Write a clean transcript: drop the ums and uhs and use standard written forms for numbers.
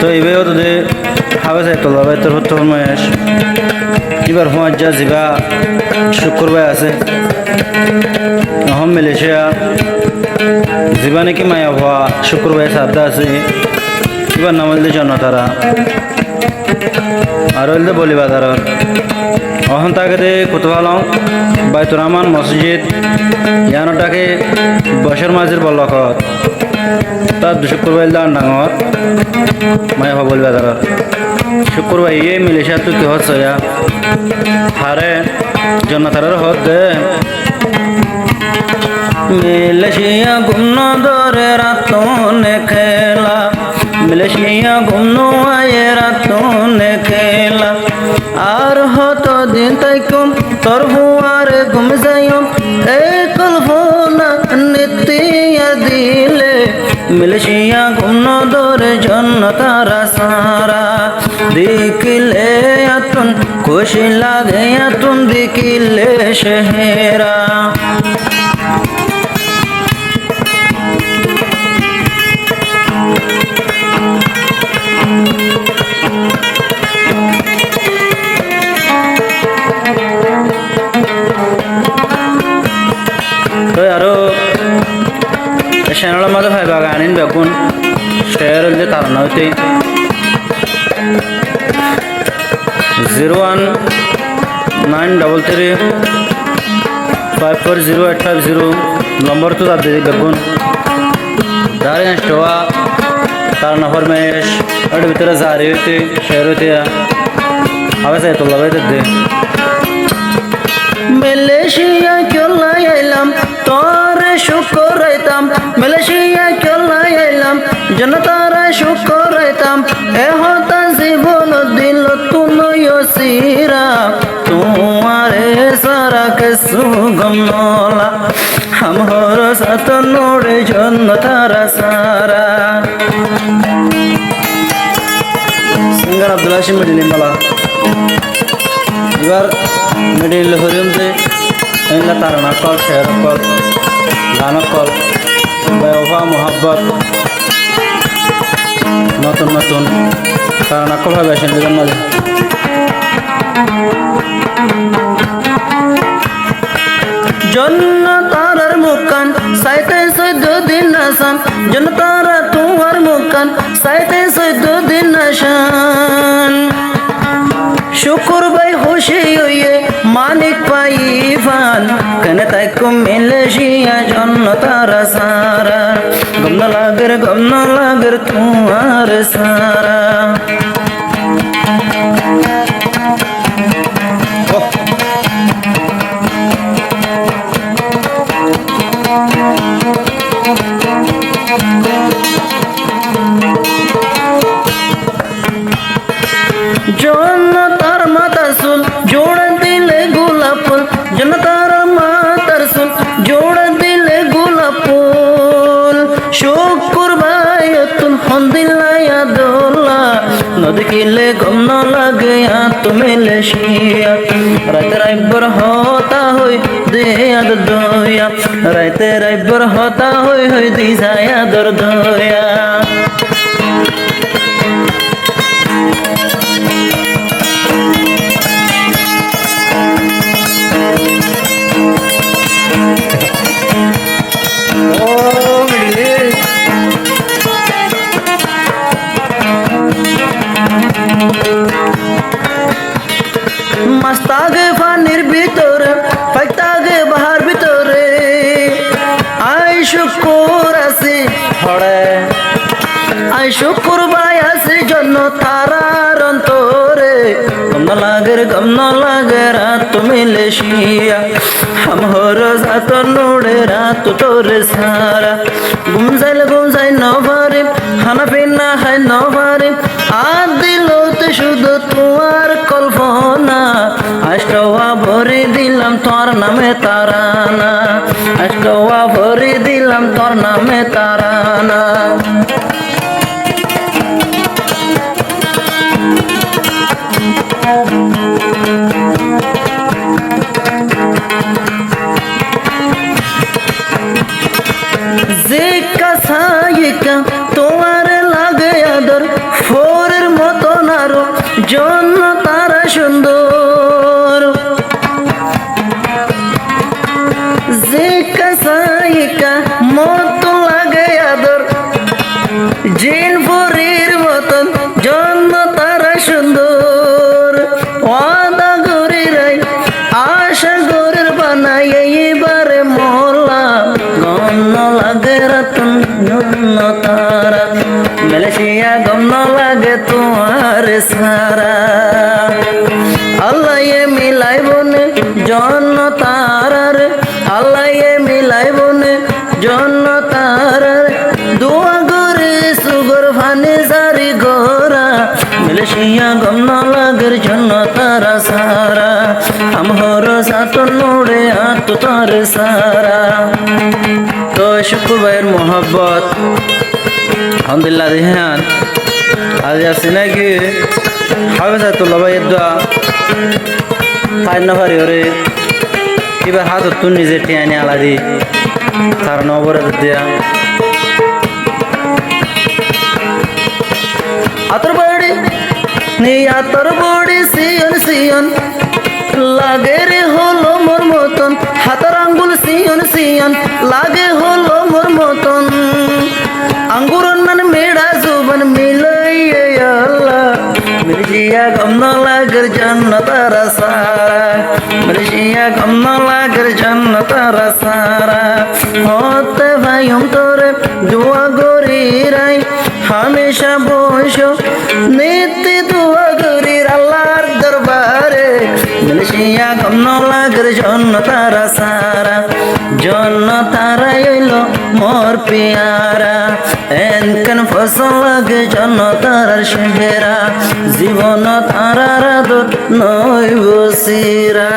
তো এইভাবে তো হাবে চাই তোলা ভাই তোর হতো মহেশ এবার হুঁয়ার যা যাবা শুক্রবার আছে হম মালয়েশিয়া যাবা নাকি মায়া হওয়া শুক্রবার সাবদা আছে এবার নামাজদের জন্য তারা আর হইলে বলি বাজার অহন তাকে কত ভালো বাইতুর রহমান মসজিদ ইয়ানোটাকে বছর মাঝের বল্লক তার শুক্রবার দান ডাঙর মায়া হওয়া বলি বাজার শুক্রবার ইয়ে মিলেশিয়া তুই কি হচ্ছে হারে জন্য তারার হতে মিলেশিয়া গুণ ধরে রাতনে খেলা মিলেশিয়া গুণ আয়ে রাতনে খেলা আর হতো দিন তাই কম তোর হুয়ারে ঘুম যাইম এই কল্পনা নিতিয়া দিলে মিলেশিয়া গুণ ধরে জন্য তারা সারা দিকিলে আতুন খুশি লাগে আতুন দিকিলে শেহরা আরো চ্যানেলের মধ্যে ভাই বাগা আনিন বেগুন শেয়ার হলে তার নয়তে 01933540850 নম্বর তো তার দিদি বেগুন দাঁড়িয়ে নষ্ট হওয়া তার নফর মেশ ওর ভিতরে জারি হইতে শেয়ার হইতে আবার চাই তোলা ভাই দে মালয়েশিয়া চলাই আইলাম তোরে শুকর রাইতাম মালয়েশিয়া চলাই আইলাম জনতারা শুকর রাইতাম এ হতা জীবন দিল তুমি সিরা তোমারে সারা কে সুগম নলা हमर साथ नोड़े जन्न तारा सारा सिंगर अब्दुल हाशिम मिडिल मला এবার মিডিল হরিমতে এনলা তারানা কল শেয়ার কল গান কল বেওফা মোহাব্বত নতুন নতুন তারানা কল হবে আসেন দিবেন মাঝে জন্য তারার মুকান সাইতে 14 দিন আসাম জন্য তারা তোমার মুকান সাইতে 14 দিন আসান শুকুর ভাই খুশি হইয়ে মানিক পাইফান কেন তাই কুম মিলেশিয়া জন্য তারা সারা গম লাগের তোমার সারা জনতার মাতার সুল জোড়া দিলে গোলাপ ফুল জনতার মাতার সুল জোড়া দিলে গোলাপ ফুল শুকুর ভাই তুম হন্দিলায়া দোলা নদীলে গম ন লাগে তুমি লেশিয়া রাতে রাইবর হতা হই দে আদ দয়া রাতে রাইবর হতা হই দিশায়া দর দয়া मस्तागे फानिर ভিতরে ফাইতাগে বাহার ভিতরে আই শুকুর আছে হড়ে আই শুকুর ভাই আছে জন্য তারার অন্তরে গম ন লাগে রাত মিলেশিয়া हमर साथ नोड़े रात तोरे सारा गुम जाय नवारे खाना पीना है नवारे दिलोते शुद्ध तुम्हार कल्पना अष्टवा भरे दिलाम तोर नामे ताराना अष्टवा भरे दिलाम तोर नामे ताराना তোমার লাগে আদর ফোরের মতন আরো জন্য তারা সুন্দর জিকা সাইকা মতো লাগে আদর জিন ফরির মতন জন্য তারা সুন্দর ওয়াদা গরিরাই আশা গরির বানাই এইবারে মোলা গন্ন লাগে রতন জন্য তারা মালয়েশিয়া গন্ন লাগে তোমার সারা আল্লাহ এ মিলাইবনে জন্য তারার আল্লাহ এ মিলাইবনে জন্য তারার দোয়া করে সুগর ফানে সারি গোরা মালয়েশিয়া গন্ন লাগের জন্য তারা সারা আমহর সাত নোড়ে আত তার সারা তো শুকুর ভাইয়ের মোহাব্বত আলহামদুলিল্লাহ রেহান আজ আসি নাকি হাফেজাতুল্লাহ ভাইয়ের দোয়া ফাইন না পারি ওরে এবার হাত তুই নিজে টিয়ানি আলাদি তার নবরে দিয়া আতর বড়ি নি আতর বড়ি সিয়ন সিয়ন লাগে রে হলো মোর মতন হাতের আঙ্গুল সিয়ন সিয়ন লাগে হলো মোর মতন আঙ্গুর নান মেড়া জুবন মিলাইয়ে আল্লাহ মির্জিয়া গম লাগের জন্য তারা সারা মির্জিয়া গম লাগের জন্য তারা সারা হতে ভাইম তোরে দোয়া গরি রাই হামেশা বসো নিত্য দোয়া গরি আল্লাহর দরবারে মির্জিয়া গম লাগের জন্য তারা সারা জন্য তারা হইল মোর পিয়ারা এনকন ফসল লাগে জন্য তারার সেরা জীবন তারার আদর নয় বসিরা